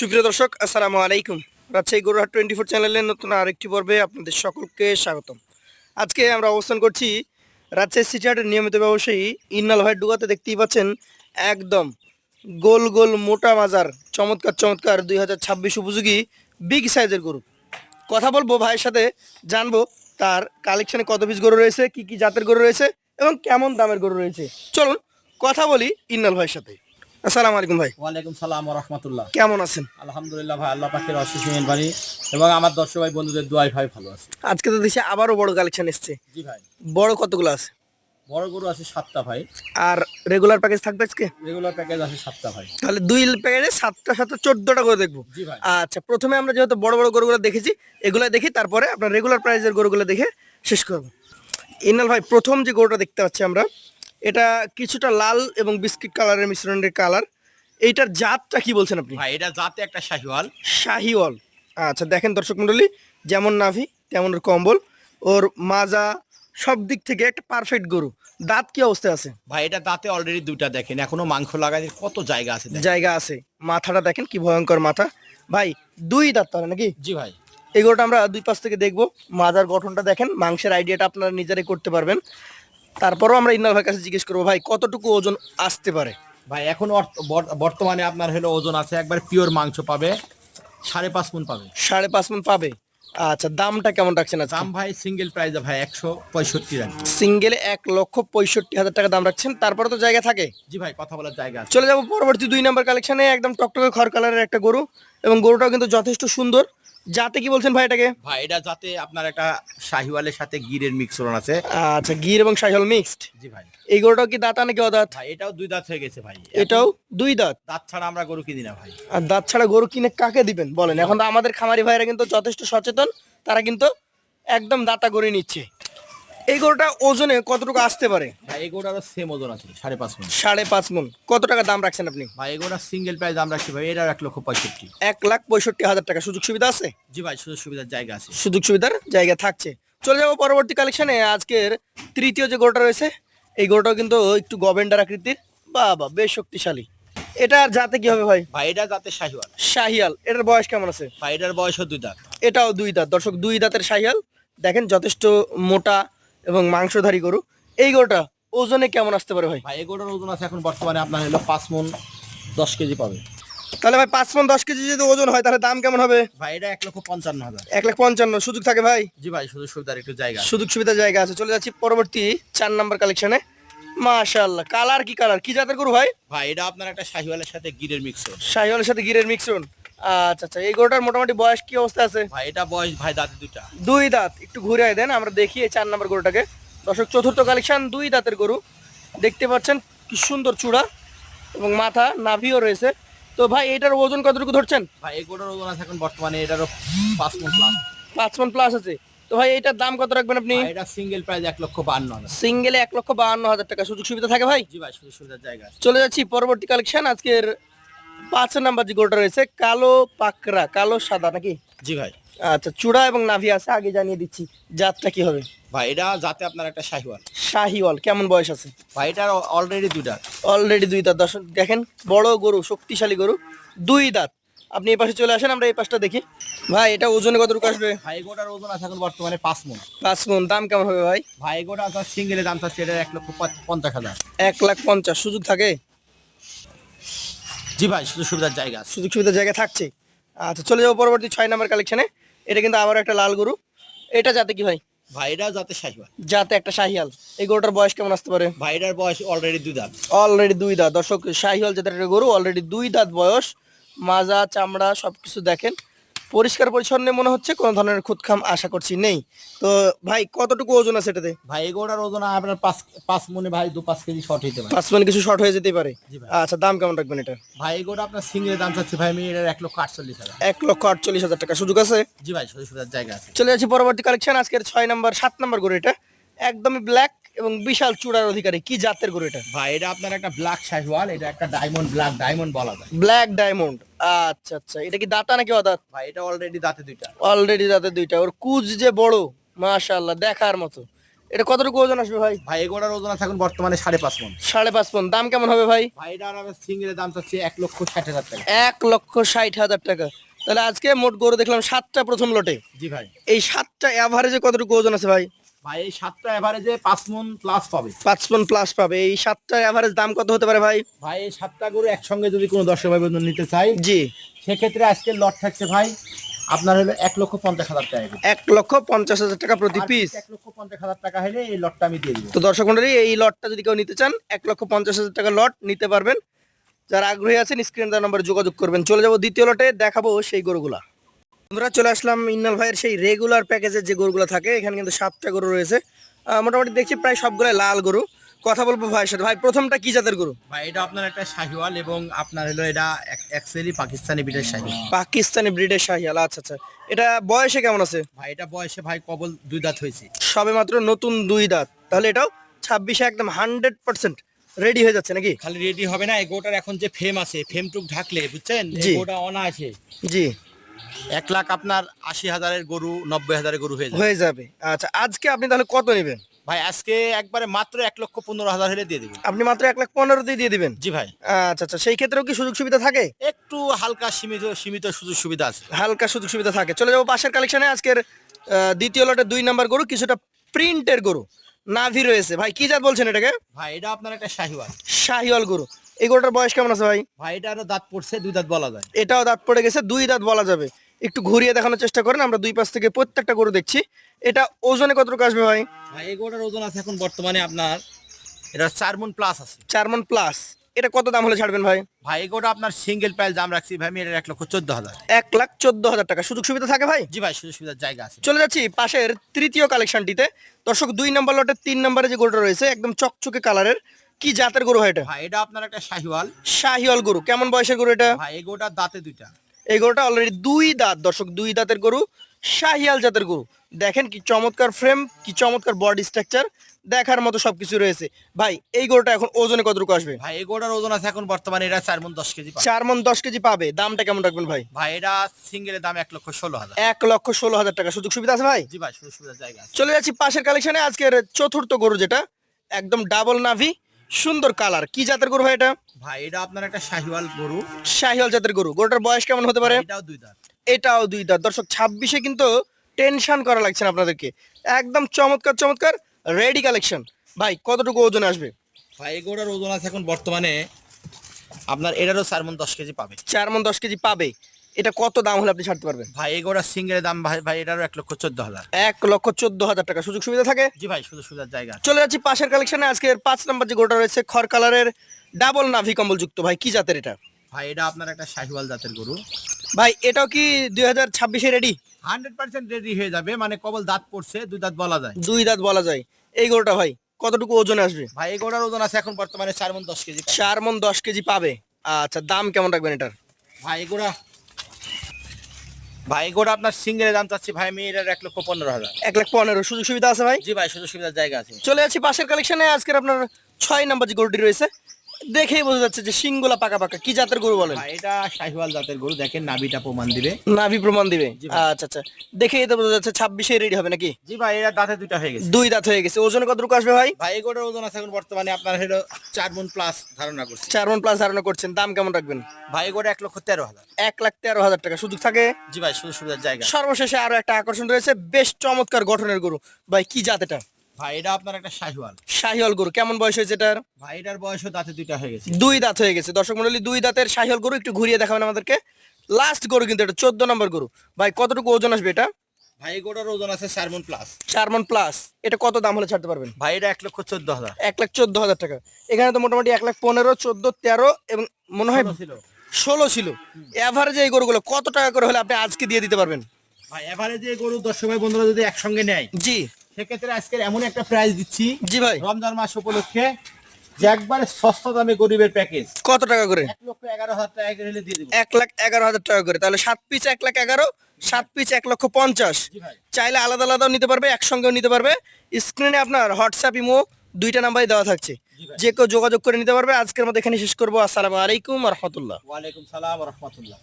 সুপ্রিয় দর্শক, আসসালামু আলাইকুম। রাজশাহী গরুহাট 24 চ্যানেলের নতুন আরেকটি পর্বে আপনাদের সকলকে স্বাগতম। আজকে আমরা অবস্থান করছি রাজশাহী সিটি হাটের নিয়মিত ব্যবসায়ী ইন্নাল ভাইয়ের ডুগাতে। দেখতেই পাচ্ছেন একদম গোল গোল মোটা মাজার চমৎকার চমৎকার 2026 উপযোগী বিগ সাইজের গরু। কথা বলবো ভাইয়ের সাথে, জানবো তার কালেকশনে কত পিস গরু রয়েছে, কি কি জাতের গরু রয়েছে এবং কেমন দামের গরু রয়েছে। চলুন কথা বলি ইন্নাল ভাইয়ের সাথে। আসসালামু আলাইকুম ভাই। ওয়ালাইকুম সালাম ওয়া রাহমাতুল্লাহ। কেমন আছেন? আলহামদুলিল্লাহ ভাই, আল্লাহ পাকের অশেষ মেহেরবানি এবং আমার দর্শক ভাই বন্ধুদের দোয়ায় ভাই ভালো আছে। আজকে তো দেশে আবারও বড় কালেকশন এসছে। জি ভাই, বড় কতগুলো আছে? বড় গরু আছে 7টা ভাই। আর রেগুলার প্যাকেজ থাকবে আজকে? রেগুলার প্যাকেজ আছে 7টা ভাই। তাহলে দুই প্যাকেজে 7টা 7টা 14টা করে দেখবো। জি ভাই। আচ্ছা, প্রথমে আমরা যেহেতু বড় বড় গরুগুলো দেখেছি, এগুলো দেখি, তারপরে আপনার রেগুলার প্রাইসের গরুগুলো দেখে শেষ করবো। ইনাল ভাই, প্রথম যে গরুটা দেখতে পাচ্ছি আমরা, এটা কিছুটা লাল এবং বিস্কিট কালারের মিশ্রণের কালার। এইটার জাতটা কি বলছেন আপনি? ভাই এটা জাতে একটা শাহিওয়াল। শাহিওয়াল। আচ্ছা, দেখেন দর্শক মণ্ডলী, যেমন নাভি তেমন ওর কম্বল, ওর মাজা, সব দিক থেকে একটা পারফেক্ট গরু। দাঁত কি অবস্থায় আছে? ভাই এটা দাঁতে অলরেডি দুইটা, দেখেন এখনো মাংস লাগাতে কত জায়গা আছে দেখেন। জায়গা আছে। মাথাটা দেখেন কি ভয়ঙ্কর মাথা ভাই। দুই দাঁত তাহলে নাকি? জি ভাই। এই গরুটা আমরা দুই পাশ থেকে দেখবো। মাজার গঠনটা দেখেন, মাংসের আইডিয়াটা আপনারা নিজেরাই করতে পারবেন। তারপরও আমরা ইন্নাল ভাইয়ের কাছে জিজ্ঞেস করবো, ভাই কতটুকু ওজন আসতে পারে? ভাই এখন বর্তমানে আপনার হলো ওজন আছে, একবার পিওর মাংস পাবে 5.5 মণ পাবে। 5.5 মণ পাবে। আচ্ছা, দামটা কেমন রাখছেন আজকে? দাম ভাই সিঙ্গেল প্রাইস ভাই 165 রাখবে। সিঙ্গেলে 1,65,000 টাকা দাম রাখছেন। তারপরে তো জায়গা থাকে। জি ভাই, কথা বলার জায়গা আছে। চলে যাবো পরবর্তী 2 নাম্বার কালেকশনে। একদম টকটকে খড় কালারের একটা গরু, এবং গরুটাও কিন্তু যথেষ্ট সুন্দর। যাতে কি বলছেন ভাই এটাকে? ভাই এটা যাতে আপনার একটা শাহিওয়ালের সাথে গিরের মিক্সরণ আছে। আচ্ছা, গির এবং শাহিওয়াল মিক্সড। জি ভাই। এই গরুটাও কি দাঁত নাকি অদাঁত? ভাই এটাও দুই দাঁত হয়ে গেছে ভাই। এটাও দুই দাঁত। দাঁত ছাড়া আমরা গরু কিনি না ভাই। আর দাঁত ছাড়া গরু কিনে কাকে দিবেন বলেন? এখন তো আমাদের খামারি ভাইরা কিন্তু যথেষ্ট সচেতন, তারা কিন্তু একদম দাতা গরু নিচ্ছে। এই গরুটা ওজনে কতটুকু আসতে পারে? ভাই এই গরুটারও সেম ওজন আছে 5.5 মণ। 5.5 মণ। কত টাকা দাম রাখছেন আপনি? ভাই এই গরুটা সিঙ্গেল প্রাইস দাম রাখছি ভাই, এটার 1,65,000। 1,65,000 টাকা। সুযোগ সুবিধা আছে? জি ভাই, সুযোগ সুবিধার জায়গা আছে। সুযোগ সুবিধার জায়গা থাকছে। চলে যাবো পরবর্তী কালেকশনে। আজকের তৃতীয় যে গরুটা রয়েছে, এই গরুটাও কিন্তু একটু গবেন্ডার আকৃতির। বাবা, বেশ শক্তিশালী। এটার জাতে কি হবে ভাই? ভাই এটা যাতে শাহিওয়াল। শাহিয়াল। এটার বয়স কেমন আছে? ভাই এটার বয়সও দুই দাঁত। এটাও দুই দাঁত। দর্শক, দুই দাঁতের শাহিয়াল। দেখেন যথেষ্ট মোটা এবং মাংসধারী গরু। এই গরুটা ওজনে কেমন আসতে পারে ভাই? ভাই এই গরুটার ওজন আছে এখন বর্তমানে আপনার হলো 5 মণ 10 কেজি পাবে। তাহলে ভাই 5 মণ 10 কেজি যদি ওজন হয়, তাহলে দাম কেমন হবে? ভাই এটা 1,55,000। 1,55,000। সুযোগ থাকে ভাই? জি ভাই, সুযোগ সুবিধার একটু জায়গা আছে। সুযোগ সুবিধা জায়গা আছে। চলে যাচ্ছি পরবর্তী 4 নাম্বার কালেকশনে। মাশাআল্লাহ, কালার কি কালার, কি জাতের গরু ভাই? ভাই এটা আপনার একটা শাহিওয়ালের সাথে গিরের মিক্সরণ। শাহিওয়ালের সাথে গিরের মিশ্রণ। আচ্ছা আচ্ছা, এই গরুটার মোটামুটি বয়স কি অবস্থা আছে? ভাই এটা বয়স ভাই দাঁতে দুইটা। দুই দাঁত। একটু ঘুরে দেন, আমরা দেখি এই 4 নাম্বার গরুটাকে। দর্শক, চতুর্থ কালেকশন, দুই দাঁতের গরু। দেখতে পাচ্ছেন কি সুন্দর চূড়া এবং মাথা, নাভিও রয়েছে। তো ভাই এটার ওজন কতটুকু ধরছেন? ভাই এই গরুটার ওজন আছে এখন বর্তমানে এটারও 5 মণ প্লাস। 5 মণ প্লাস আছে। তো ভাই এটার দাম কত রাখবেন আপনি? ভাই এটা সিঙ্গেল প্রাইস 1,52,000। সিঙ্গেলে 1,52,000 টাকা। সুযোগ সুবিধা থাকে ভাই? জি ভাই, সুযোগ সুবিধার জায়গা আছে। চলে যাচ্ছি পরবর্তী কালেকশন। আজকের 5 নাম্বার যে গরুটা রয়েছে, কালো পাকড়া, কালো সাদা নাকি? জি ভাই। আচ্ছা, চূড়া এবং নাভি আছে, আগে জানিয়ে দিচ্ছি। জাতটা কি হবে? ভাই এটা যাতে আপনার একটা শাহিওয়াল। শাহিওয়াল। কেমন বয়স আছে? ভাই এটার অলরেডি দুই দাঁত। অলরেডি দুই দাঁত। দর্শক দেখেন, বড় গরু, শক্তিশালী গরু, দুই দাঁত। আপনি এই পাশে চলে আসেন, আমরা এই পাশটা দেখি। ভাই এটা ওজনে কতটুকু আসবে? ভাই এই গরুটার ওজন আছে এখন বর্তমানে 5 মণ। 5 মণ। দাম কেমন হবে ভাই? ভাই এই গরুটা আপনার সিঙ্গেলের দাম চাচ্ছে এটা 1,50,000। 1,50,000। সুযোগ থাকে? জি ভাই, সুযোগ সুবিধার জায়গা আছে। সুযোগ সুবিধার জায়গা থাকছে। আচ্ছা, চলে যাবো পরবর্তী 6 নাম্বার কালেকশনে। এটা কিন্তু আবার একটা লাল গরু। এটা জাতে কি ভাই? ভাই এটাও যাতে শাহিওয়াল। জাতে একটা শাহিয়াল। এই গরুটার বয়স কেমন আসতে পারে? ভাই এটার বয়স অলরেডি দুই দাঁত। অলরেডি দুই দাঁত। দর্শক, শাহিওয়াল জাতের একটা গরু, অলরেডি দুই দাঁত বয়স। মাজা, চামড়া সবকিছু দেখেন পরিষ্কার পরিচ্ছন্ন মনে হচ্ছে, কোনো ধরনের খুঁতখাম আশা করছি নেই। তো ভাই কতটুকু ওজন আছে এটাতে? ভাই এই গরুটার ওজন আপনার 5 মণে ভাই 2-5 কেজি শর্ট হইতে পারে। 5 মণ কিছু শর্ট হয়ে যেতে পারে। জি ভাই। আচ্ছা, দাম কেমন রাখবেন এটা? ভাই এই গরুটা আপনার সিঙ্গেলের দাম চাচ্ছি ভাই আমি এটার 1,48,000। 1,48,000 টাকা। সুযোগ আছে? জি ভাই, সুযোগ সুবিধার জায়গা আছে। চলে যাচ্ছি পরবর্তী কালেকশন। আজকের 7 নাম্বার গরু। এটা একদমই ব্ল্যাক এবং বিশাল চূড়ার অধিকারী। কি জাতের গরু এটা? ভাই এটা আপনার একটা ব্ল্যাক শাহিওয়াল, এটা একটা ডায়মন্ড, ব্ল্যাক ডায়মন্ড বলা যায়। Black diamond. আচ্ছা আচ্ছা, এটা কি দাঁতা নাকি অদাঁত? ভাই এটা অলরেডি দাঁতে দুইটা। অলরেডি দাঁতে দুইটা। ওর কুজ যে বড়, মাশাআল্লাহ, দেখার মতো। এটা কতটুকু ওজন আসবে ভাই? ভাই এগুলোর ওজন আছে এখন বর্তমানে 5.5 মণ। 5.5 মণ। দাম কেমন হবে ভাই? ভাই এটার আমি সিঙ্গেলের দাম চাচ্ছি 1,60,000 টাকা। 1,60,000 টাকা। তাহলে আজকে মোট গরু দেখলাম 7টা প্রথম লটে। জি ভাই। এই 7টা এভারেজে কতটুকু ওজন আছে ভাই? ভাই এই 7টা এভারেজে 5 মণ প্লাস পাবে। 5 মণ প্লাস পাবে। এই 7টা এভারেজ দাম কত হতে পারে ভাই? ভাই এই 7টা গরু একসঙ্গে যদি কোনো দর্শক ভাই বন্ধু নিতে চাই, জি, সেক্ষেত্রে আজকের লট থাকছে ভাই আপনার হলো 1,50,000 টাকা করে। 1,50,000 টাকা প্রতি পিস। 1,50,000 টাকা হলে এই লটটা আমি দিয়ে দিব। তো দর্শক মন্ডলী, এই লটটা যদি কেউ নিতে চান 1,50,000 টাকা লট নিতে পারবেন। যারা আগ্রহী আছেন স্ক্রিন দেওয়া নম্বরে যোগাযোগ করবেন। চলে যাব দ্বিতীয় লটে, দেখাবো সেই গরুগুলা। বন্ধুরা চলে আসলাম ইন্নাল ভাইয়ের সেই রেগুলার প্যাকেজের যে গরুগুলো থাকে। এখানে কিন্তু 7টা গরু রয়েছে। মোটামুটি দেখছি প্রায় সবগুলাই লাল গরু। কথা বলবো ভাইয়ের সাথে। ভাই প্রথমটা কি জাতের গরু? ভাই এটা আপনার একটা শাহিওয়াল এবং আপনার হলো এটা অ্যাকচুয়ালি পাকিস্তানি বিটের শাহি। পাকিস্তানি ব্রিডের শাহিয়াল। আচ্ছা আচ্ছা, এটা বয়সে কেমন আছে? ভাই এটা বয়সে ভাই কবল 2 দাঁত হয়েছে। সবে মাত্র নতুন 2 দাঁত। তাহলে এটাও 26-এ একদম 100% রেডি হয়ে যাচ্ছে নাকি? খালি রেডি হবে না, এই গোটার এখন যে ফেম আছে, ফেম টুক ঢাকলে বুঝছেন এই জি। গোটা অনা আছে জি, 1 লাখ আপনার 80,000-এর গরু 90,000-এর গরু হয়ে যাবে। হয়ে যাবে। আচ্ছা, আজকে আপনি তাহলে কত নেবেন? ভাই আজকে একবারে মাত্র 1,15,000 হলে দিয়ে দেব। আপনি মাত্র 1,15,000 দিয়ে দিবেন? জি ভাই। আচ্ছা আচ্ছা, সেই ক্ষেত্রেও কি সুযোগ সুবিধা থাকে? একটু হালকা সীমিত সুযোগ সুবিধা আছে। হালকা সুযোগ সুবিধা থাকে। চলে যাবো পাশের কালেকশনে। আজকের দ্বিতীয় লটে 2 নাম্বার গরু, কিছুটা প্রিন্টের গরু, নাভি রয়েছে। ভাই কি জাত বলছেন এটাকে? ভাই এটা আপনার একটা শাহিওয়াল। শাহিওয়াল গরু। এই গরুটার বয়স কেমন আছে ভাই? ভাই এটা আরো দাঁত পড়ছে, 2 দাঁত বলা যায়। এটাও দাঁত পড়ে গেছে, 2 দাঁত বলা যাবে। একটু ঘুরিয়ে দেখানোর চেষ্টা করেন, আমরা দুই পাশ থেকে প্রত্যেকটা গরু দেখছি। এটা ওজনে কতটুকু আসবে ভাই? ভাই এই গরুটার ওজন আছে এখন বর্তমানে আপনার এটা 4 মণ প্লাস আছে। 4 মণ প্লাস। এটা কত দাম হলে ছাড়বেন ভাই? ভাই এই গরুটা আপনার সিঙ্গেল প্রাইস দাম রাখছি ভাই আমি এর 1,14,000। 1,14,000 টাকা। সুযোগ সুবিধা থাকে ভাই? জি ভাই, সুযোগ সুবিধার জায়গা আছে। চলে যাচ্ছি পাশের তৃতীয় কালেকশনটিতে। দর্শক 2 নম্বর লটে 3 নম্বরে যে গরুটা রয়েছে একদম চকচকে কালারের, কি জাতের গরু হয় এটা? ভাই এটা আপনার একটা শাহিওয়াল। শাহিওয়াল গরু। কেমন বয়সের গরু এটা? ভাই এই গরুটার দাঁতে 2টা। এই গরুটা অলরেডি 2 দাঁত। দর্শক 2 দাঁতের গরু, শাহিয়াল জাতের গরু। দেখেন কি চমৎকার ফ্রেম, কি চমৎকার বডি স্ট্রাকচার, দেখার মতো সবকিছু রয়েছে। ভাই এই গরুটা এখন ওজনে কতটুকু আসবে? ভাই এই গরুটার ওজন আছে এখন বর্তমানে এটা 4 মণ 10 কেজি পাবে। 4 মণ 10 কেজি পাবে। দামটা কেমন রাখবেন ভাই? ভাই এটা সিঙ্গেলের দাম 1,16,000। 1,16,000 টাকা। সুযোগ সুবিধা আছে ভাই? জি ভাই, সুযোগ সুবিধার জায়গা আছে। চলে যাচ্ছি পাশের কালেকশনে। আজকের চতুর্থ গরু, যেটা একদম ডাবল নাভি, সুন্দর কালার, কি জাতের গরু ভাই এটা? ভাই এটা আপনার একটা শাহিওয়াল গরু। শাহিওয়াল জাতের গরু। গরুটার বয়স কেমন হতে পারে? এটাও 2 দাঁত। এটাও 2 দাঁত। দর্শক 26-এ কিন্তু টেনশন করা লাগছে না আপনাদেরকে। একদম চমৎকার চমৎকার রেডি কালেকশন। ভাই কতটুকু ওজন আসবে? ভাই এই গরুটার ওজন আছে এখন বর্তমানে আপনার এটারও 4 মণ 10 কেজি পাবে। 4 মণ 10 কেজি পাবে। এটা কত দাম হলে আপনি ছাড়তে পারবেন? ভাই এই গরুটার সিঙ্গেলের দাম ভাই এটারও 1,14,000। 1,14,000 টাকা। সুযোগ সুবিধা থাকে? জি ভাই, সুযোগ সুবিধার জায়গা আছে। চলে যাচ্ছি পাশের কালেকশনে। আজকের 5 নম্বর যে গরুটা রয়েছে খড় কালারের, ডাবল নাভি কম্বল যুক্ত। ভাই কি জাতের এটা? ভাই এটা আপনার একটা শাহিওয়াল জাতের গরু। ভাই এটাও কি 2026-এ রেডি? 100% রেডি হয়ে যাবে, মানে কেবল দাঁত পড়ছে, 2 দাঁত বলা যায়। 2 দাঁত বলা যায়। এই গরুটা ভাই কতটুকু ওজনে আসবে? ভাই এই গরুটার ওজন আছে এখন বর্তমানে 4 মণ 10 কেজি পাবে। 4 মণ 10 কেজি পাবে। আচ্ছা, দাম কেমন রাখবেন এটার? ভাই এই গরুটা আপনার সিঙ্গেলের দাম চাচ্ছি ভাই আমি এটার 1,15,000। 1,15,000। সুযোগ সুবিধা আছে ভাই? জি ভাই, সুযোগ সুবিধার জায়গা আছে। চলে যাচ্ছি পাশের কালেকশনে। আজকের আপনার 6 নম্বর যে গরুটি রয়েছে, দেখেই বোঝা যাচ্ছে যে শিংগুলা পাকা পাকা, কি জাতের গরু বলেন? ভাই এটা শাহিওয়াল জাতের গরু, দেখেন নাভিটা প্রমাণ দিবে। নাভি প্রমাণ দিবে। জি ভাই। আচ্ছা আচ্ছা, দেখেই তো বোঝা যাচ্ছে 26-এ রেডি হবে নাকি? জি ভাই, এর দাঁতে 2টা হয়ে গেছে। 2 দাঁত হয়ে গেছে। ওজনে কতটুকু আসবে ভাই? ভাই এই গরুটার ওজন আছে এখন বর্তমানে আপনার হলো 4 মণ প্লাস ধারণা করছি। 4 মণ প্লাস ধারণা করছেন। দাম কেমন রাখবেন? ভাই এই গরুটা 1,13,000। 1,13,000 টাকা। সুযোগ থাকে? জি ভাই, সুযোগ সুবিধার জায়গা। সর্বশেষে আরো একটা আকর্ষণ রয়েছে, বেশ চমৎকার গঠনের গরু। ভাই কি জাত এটা? ভাই এটা আপনার একটা শাহিওয়াল। শাহিওয়াল গরু। কেমন বয়স হয়েছে এটার? ভাই এটার বয়সও দাঁতে 2টা হয়ে গেছে। 2 দাঁত হয়ে গেছে। দর্শক মণ্ডলী, 2 দাঁতের শাহিওয়াল গরু একটু ঘুরিয়ে দেখাবেন আমাদেরকে। লাস্ট গরু কিন্তু এটা 14 নম্বর গরু। ভাই কতটুকু ওজন আসবে এটা? ভাই এই গরুটার ওজন আছে 4 মণ প্লাস। 4 মণ প্লাস। এটা কত দাম হলে ছাড়তে পারবেন? ভাই এটা 1,14,000। 1,14,000 টাকা। এখানে তো মোটামুটি 1,15,000, 14, 13 এবং মনে হয় 16 ছিল। এভারেজে এই গরুগুলো কত টাকা করে হলে আপনি আজকে দিয়ে দিতে পারবেন? ভাই এভারেজে এই গরু দর্শক ভাই বন্ধুরা যদি একসঙ্গে নেয়, জি সেক্ষেত্রে আজকের এমন একটা প্রাইস দিচ্ছি জি ভাই। রমজান মাস উপলক্ষে, যে একবারে সস্তা দামে গরিবের প্যাকেজ কত টাকা করে? 1,11,000 টাকা করে হলে দিয়ে দিব। 1,11,000 টাকা করে। তাহলে 7 পিস 1,11,000, 7 পিস 1,50,000। জি ভাই। চাইলে আলাদা আলাদাও নিতে পারবে, একসঙ্গেও নিতে পারবে। স্ক্রিনে আপনার হোয়াটসঅ্যাপ, ইমো দুইটা নাম্বারই দেওয়া থাকছে, জি ভাই। যে কেউ যোগাযোগ করে নিতে পারবে। আজকের মতো এখানে শেষ করবো। আসসালামু আলাইকুম ওয়া রাহমাতুল্লাহ। ওয়ালাইকুম সালাম ওয়া রাহমাতুল্লাহ।